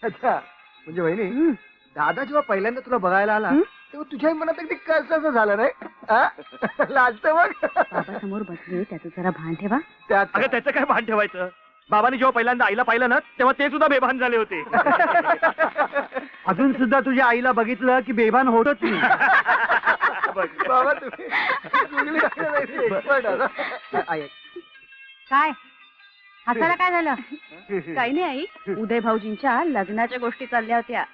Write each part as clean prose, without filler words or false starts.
अच्छा, म्हणजे वहिनी दादा जेव्हा पहिल्यांदा तुला बघायला आला तेव्हा तुझ्या मनात अगदी कसं झालं नाही? लाजतं मग. बाबा समोर बसले, त्याचं जरा भान ठेवा. अगं त्याचं काय भान ठेवायचं? बाबांनी जेव्हा पहिल्यांदा आईला पाहिलं ना तेव्हा ते सुद्धा बेभान झाले होते. अजून सुद्धा तुझ्या आईला बघितलं की बेभान होतच नाही. बाबा तुम्ही काय हसायला काय झालं? काही नाही आई, उदय भाऊजींच्या लग्नाच्या गोष्टी चालल्या होत्या.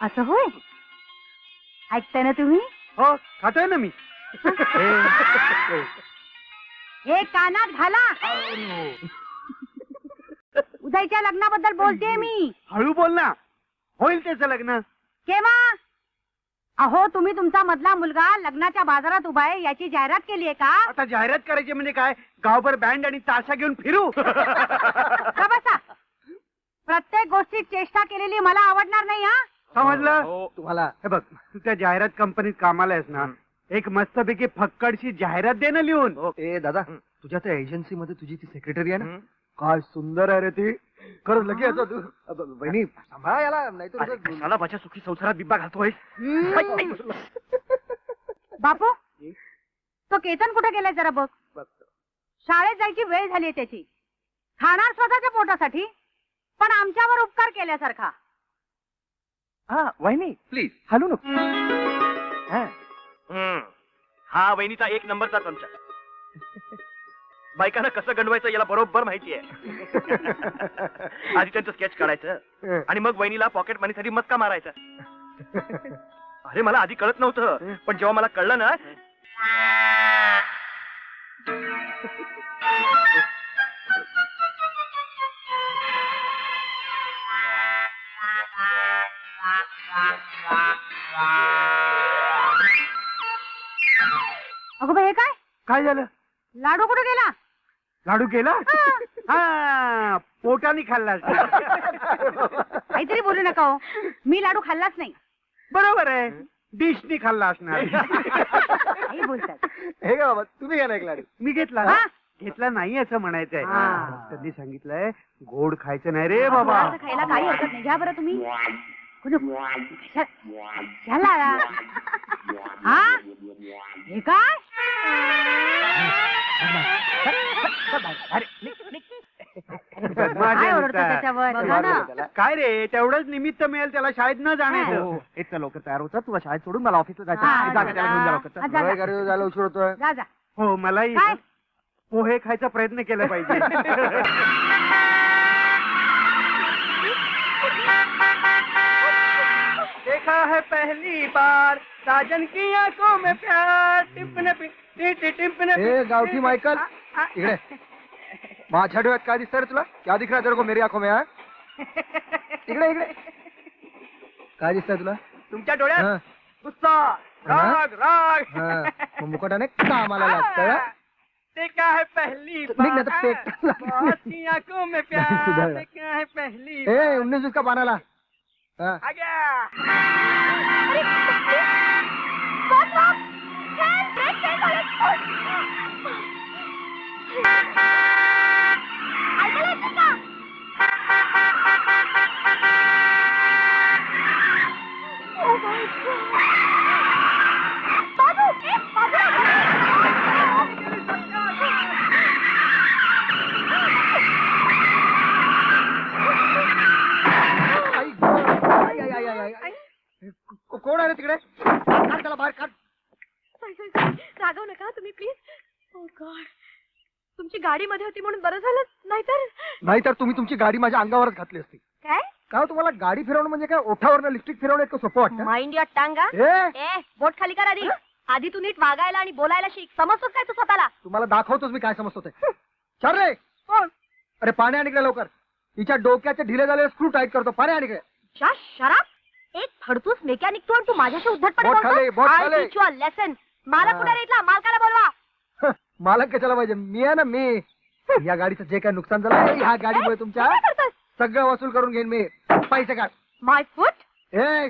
असं होय? ऐकताय ना तुम्ही? हो, खातोय ना मी. हे कानात घाला. उदयच्या लग्नाबद्दल बोलतेय मी. हळू बोल ना. होईल त्याचं लग्न केव्हा? अहो, तुम्ही तुमचा मधला मुलगा लग्नाच्या बाजारात उभा आहे याची जाहिरात केली आहे का? आता जाहिरात करायची म्हणजे काय? गावभर बँड आणि ताशा घेऊन फिरू? का बसा? प्रत्येक गोष्टीत चेष्टा केलेली मला आवडणार नाही. हा, समजलं तुम्हाला? हे बघ, तू त्या जाहिरात कंपनीत कामाला आहेस ना, एक मस्तपैकी फक्कडशी जाहिरात दे ना लिहून. ए दादा, तुझ्या त्या एजन्सी मध्ये तुझी ती सेक्रेटरी आहे ना, काय सुंदर आहे रे ती. खरंच लगेच तू. बहिणी सांभाळा याला, नाहीतर कशाला माझ्या सुखी संसारात बिब्बा घालतोय? बापू, तो केतन कुठे गेलाय जरा बघ. शाळेत जायची वेळ झाली त्याची. खाणार स्वतःच्या पोटासाठी, पण आमच्यावर उपकार केल्यासारखा. हा वहिनी प्लीज हलू नको. हा वहिनीचा एक नंबरचा चमचा. बायकांना कसं गंडवायचं याला बरोबर माहिती आहे. आधी त्यांचं स्केच काढायचं आणि मग वहिनीला पॉकेट मनीसाठी मस्का मारायचा. अरे मला आधी कळत नव्हतं, पण जेव्हा मला कळलं ना. अगं बाई, हे काय काय झालं? लाडू कुठे गेला? लाडू केला? हा, पोटाने खाल्ला. काहीतरी बोलू नका हो. मी लाडू खाल्लाच नाही. बरोबर आहे, डिशनी खाल्ला असणार. काही बोलतात. हे का बाबा, तुम्ही घ्या ना एक लाडू. मी घेतला. हा? घेतला नाही असं म्हणायचंय. हा. कधी सांगितलंय गोड खायचं नाही रे बाबा. असं खायला काही हरकत नाही. घ्या बरं तुम्ही. घ्याला. हा, हे काय? काय ओरडतो त्याच्यावर? बघा ना. काय रे, तेवढंच निमित्त मिळेल त्याला शाळेत न जाण्याचं. इतकं लवकर तयार होतं, तुला शाळेत सोडून मला ऑफिसला हा, जायचं. जा, त्याला घेऊन जा लवकर. जा, जा. झालं, उशीर होतोय. जा जा. हो, मलाही काय? पोहे खायचा प्रयत्न केला पाहिजे. देखा है पहली बार साजन की आंखों में प्यार. टिपने टिपने. गावठी मायकल, इकडे. माझ्या डोळ्यात काय दिसतंय रे तुला? क्या दिख रहा है तेरे को मेरी आंखों में? इकडे इकडे. काय दिसतंय तुला? तुमच्या डोळ्यात गुस्सा, राग राग. मुकुटाने कामाला लागतंय. देखा है पहली बार की आंखों में प्यार. देखा है पहली ए 19 का पानाला. आ गया. कोण आहे तिकडे? काढ त्याला बाहेर काढ. रागव नका तुम्ही प्लीज. ओ गॉड, तुमची गाडी मध्ये होती म्हणून बरं झालं, नाहीतर तुम्ही तुमची गाडी माझ्या अंगावरच घातली असती. काय? काय तुम्हाला गाडी फिरवणं म्हणजे काय ओठावरनं लिपस्टिक फिरवणं इतकं सोपं वाटतं? माइंड युअर टांगा. ए बोट खाली कर आधी. आधी तू नीट वागायला आणि बोलायला शिक. समजतोस काय तू स्वतःला? तुम्हाला दाखवतोच मी काय समजतो ते. चल रे. अरे पाणी आण इकडे लवकर. तिच्या डोक्याचे ढिले झालेले स्क्रू टाईट करतो. पाणी आण इकडे. शराब. एक फडतूस मेकॅनिक तू आणि तू माझ्याशी उद्धटपणे बोट खाली, बोट बोलतोस. खाली. I teach you a lesson. मला हा. कुठे इथला मालकाला बोलवा. मालक कशाला पाहिजे? मी आहे ना, मी. या गाडीचं जे काय नुकसान झालं ह्या गाडीमुळे तुमच्या काय करतोस? सगळं वसूल करून घेईन मी. पैसे काढ. माय फूट. ए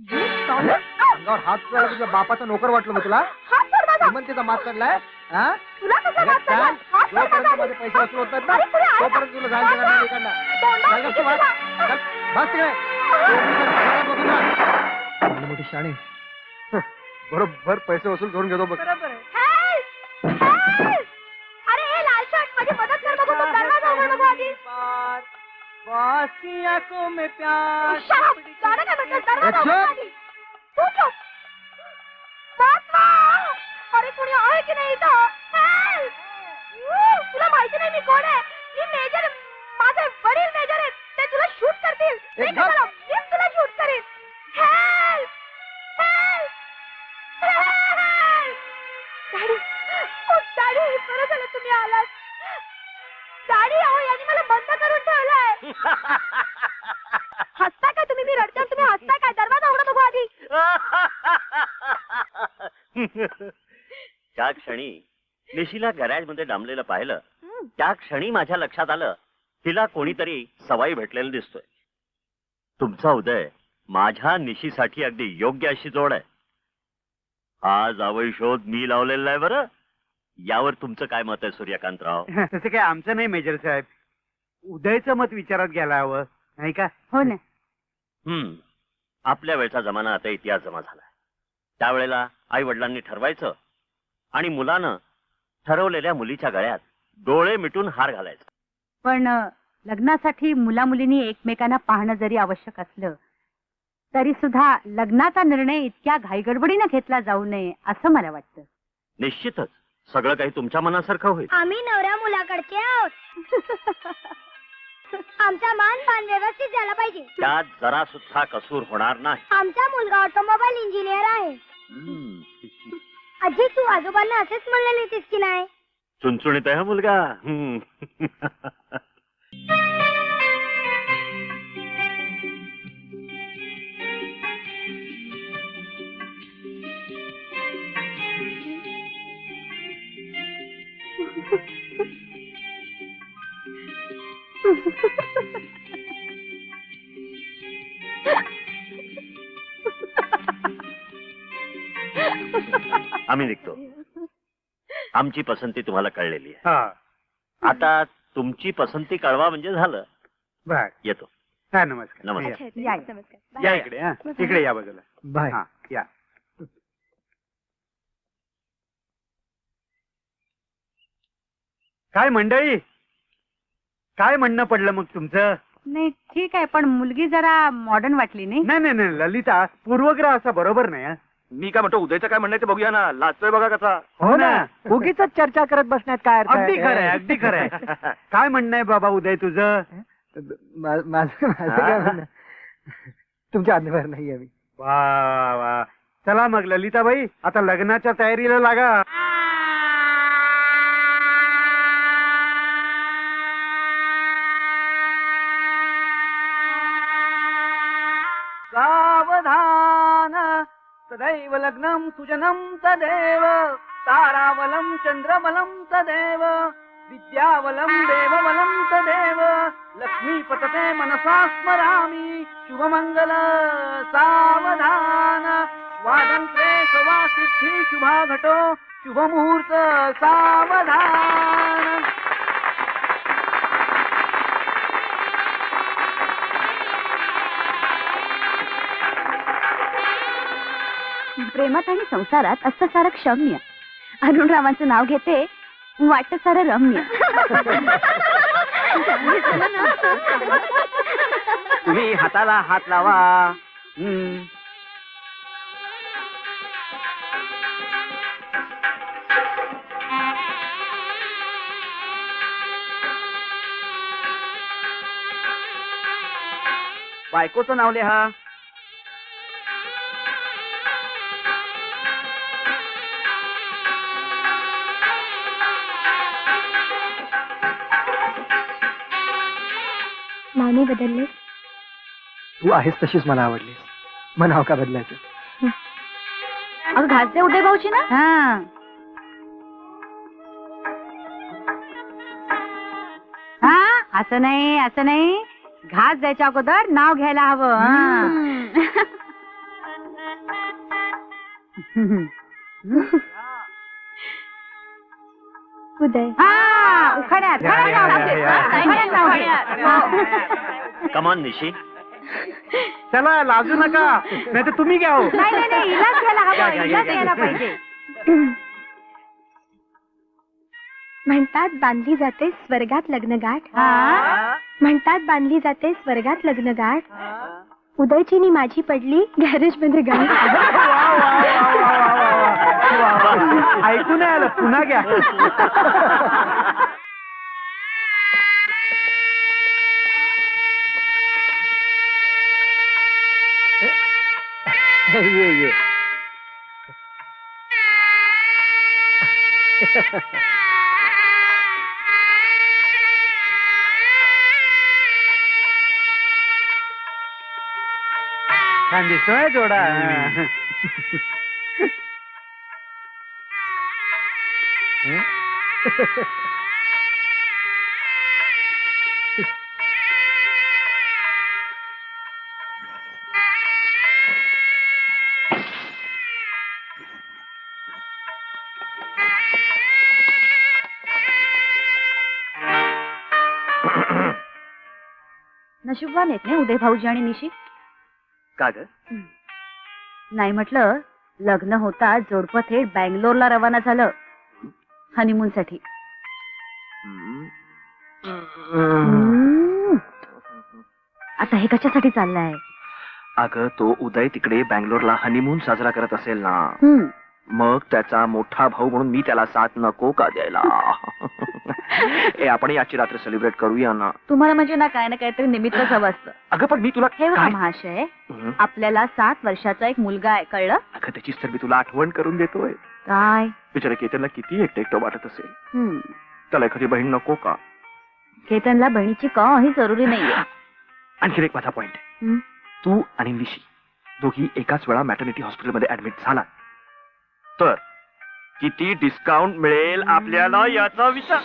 अंगावर हात तुझ्या बापाचा नोकर वाटलं मी तुला. हात सोड माझा. श्रीमंतीचा मात काढलाय. हा? तुला कसा अरे वाद काय? चालला? हात जोपर्यंत पकडला माझे पैसे वसूल होत नाहीत ना, अरे पुढे आला. तोपर्यंत तुला जायचं का नाही इकडनं? तोंडावर चल गपचूप बस. चल, बस तिकडे. घरात बसून जा. एवढी मोठी शाणी. बरोबर पैसे वसूल करून घेतो बघ. बरोबर आहे. Help! Help! अरे हे लाल शर्ट माझी मदत कर बघू तू दरवाजा उघड बघू आधी बॉस की आंखों में प्यार. Shut up! गाणं काय म्हणतोस? दरवाजा उघड चुप! आधी. तू चुप. बस ना. अरे कुणी आहे की नाही इथं? Help! तुला माहिती नाही मी कोण आहे? मी मेजर माझे वडील मेजर आहेत. ते तुला शूट करतील. मी एक गप. मीच तुला शूट करीन. Help! Help! Help! डॅडी, ओ डॅडी, बरं झालं तुम्ही आलात. डॅडी, अहो यांनी मला बंद करून ठेवलाय. हसताय काय तुम्ही? मी रडते आणि तुम्ही हसताय काय? दरवाजा उघडा बघू आधी. त्या क्षणी निशीला गॅरेज मध्ये डांबलेलं पाहिलं, त्या क्षणी माझ्या लक्षात आलं तिला कोणीतरी सवाई भेटलेला दिसतोय. तुमचा उदय माझ्या निशीसाठी अगदी योग्य अशी जोड आहे. हा जावई शोध मी लावलेला आहे बरं. यावर तुमचं काय मत आहे सूर्यकांतराव? तसे काय आमचं नाही मेजर साहेब. उदयचं मत विचारात घ्यायला हवं नाही का? हो ना. आपल्या वेळचा जमाना आता इतिहास जमा झालाय. त्यावेळेला आई वडिलांनी ठरवायचं आणि मुलानं ठरवलेल्या मुलीच्या गळ्यात डोळे मिटून हार घालायचा. पण लग्नासाठी मुलामुलींनी एकमेकांना पाहणं जरी आवश्यक असलं तरी सुद्धा लग्नाचा निर्णय इतक्या घाईगडबडीनं घेतला जाऊ नये असं मला वाटतं. निश्चितच सगळं काही तुमच्या मनासारखं होईल. आम्ही नवऱ्या मुलाकडचे आहोत. आमचा मान पान व्यवस्थित झाला पाहिजे. त्यात जरा सुद्धा कसूर होणार नाही. आमचा मुलगा ऑटोमोबाईल इंजिनियर आहे. आजी, तू आजोबांना असेच म्हणलेली होतीस की नाही? चुणचुणीत आहे हा मुलगा. आम्ही निघतो. आमची पसंती तुम्हाला कळलेली आहे. हा, आता तुमची पसंती कळवा म्हणजे झालं. बर. येतो. हा, नमस्कार. नमस्कार. या. या इकडे. हा, इकडे या बाजूला. बाय. हा, या. काय मंडळी, काय म्हणणं पडलं मग तुमचं? नाही ठीक आहे, पण मुलगी जरा मॉडर्न वाटली नाही. नाही नाही नाही ललिता, पूर्वग्रह असा बरोबर नाही. हा? मी काय म्हणतो, उदयचं काय म्हणणं आहे ते बघूया ना. लाजतोय बघा कसा. हो ना. उगीच चर्चा करत बसण्यात काय अर्थ आहे? अगदी खरंय, अगदी खरंय. काय म्हणणं आहे बाबा उदय तुझं? माझं काय म्हणणं? तुमच्या आज्ञेवर नाही आहे मी. वा वा. चला मग ललिताबाई, आता लग्नाच्या तयारीला लागा. सावधान सदैव लग्नं सुजनं तदेव तारावलं चंद्रबलं तदेव विद्यावलं देवबलं तदेव लक्ष्मी पतते मनसा स्मरामि शुभमंगल सावधान वादन्त्रे सवा सिद्धि शुभा घटो शुभमुहूर्त सावधान. प्रेमात आणि संसारात असतं सारं क्षम्य. अरुणरावांचं नाव घेते, वाटतं सारं रम्य. तुम्ही हाताला हात लावा. बायकोचं नाव लिहा. नाव नाही बदलले. तू आहेस तशीच मला आवडलीस. मग नाव का बदलायचं? अगं घास दे उदय भाऊची ना. हा हा, असं नाही असं नाही. घास द्यायच्या अगोदर नाव घ्यायला हवं. हा. उदय. हा उखाण्यात या, या, या, या. उखाण्यात नाव घे. कमान निशी. चला लाजू नका नाही तर तुम्ही घ्या हो. नाही नाही इलाच घ्यायला घ्या, हवं घ्या, इलाच घ्या. घ्यायला पाहिजे. म्हणतात बांधली जाते स्वर्गात लग्नगाठ. हा म्हणतात बांधली जाते स्वर्गात लग्नगाठ. उदयची नी माझी पडली गॅरेज मध्ये गाठ. वा, वा, वा, वा, वा, वा. ऐकू नाही आलं पुन्हा घ्या. ये छान दिसतोय जोडा. नशिबवान आहेत ना उदय भाऊजी आणि निशी. का ग नाही म्हटलं लग्न होता जोडपं थेट बँगलोरला रवाना झालं हनीमून साठी. आता हे कशासाठी चाललंय? अगं तो उदय तिकडे बँगलोरला हनीमून साजरा करत असेल ना, मग त्याचा मोठा भाऊ म्हणून मी त्याला साथ नको का द्यायला? ए आपण याची रात्र सेलिब्रेट करूया ना. तुम्हाला म्हणजे ना काय ना काहीतरी निमित्तच हवं असतं. अगं पण मी तुला हे बघा काय- महाशय, हं? आपल्याला 7 वर्षाचा एक मुलगा आहे, कळलं? अगं त्याचीच तर मी तुला आठवण करून देतोय. काय? बिचारा केतनला किती एकटं वाटत असेल. हं. त्याला एखादी बहीण नको का? केतनला बहिणीची काही जरुरी नाहीये. आणखी एक माझा पॉइंट आहे. हं? तू आणि निशी दोघी एकाच वेळा मॅटर्निटी हॉस्पिटलमध्ये ऍडमिट झाला तर किती डिस्काउंट मिळेल आपल्याला याचा विचार.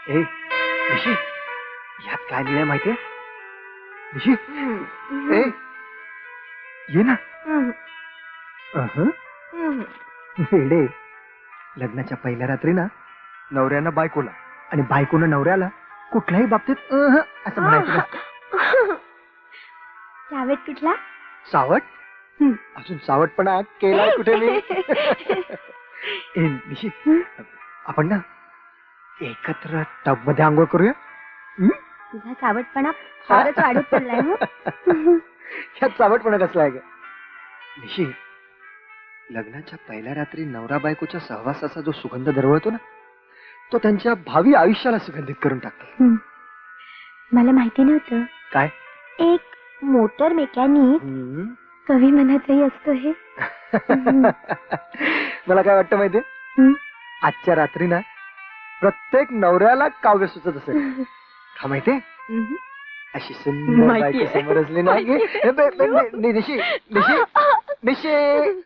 ए निशी, यात काय लिहिलंय माहितीये? निशी ए ये ना. वेडे, लग्नाच्या पहिल्या रात्री ना नवऱ्यानं बायकोला आणि बायकोनं नवऱ्याला कुठल्याही बाबतीत असं म्हणायचं नसतं. त्यावेळेत कुठला? सावट? अजून सावटपणा केलाय कुठे मी? ए निशी, आपण ना एकत्र टब मध्ये आंघोळ करूया. तुझा सावटपणा फारच वाढत चाललाय. हं? ह्यात सावटपणा कसला आहे ग? निशी, लग्नाच्या पहिल्या रात्री नवरा बायकोच्या सहवासाचा जो सुगंध दरवळतो ना, तो त्यांच्या भावी आयुष्याला सुगंधित करून टाकतो. मला माहिती नव्हतं. काय? एक मोटर मेकॅनिक कवी मनाचंही असतं हे. मला काय वाटतं माहितीये? हं? आजच्या रात्री ना प्रत्येक नवऱ्याला काव्य सुचत असेल. का माहितीये? अशी सुंदर माहितीये. बायको समोर असली ना की निशी निशी निशी.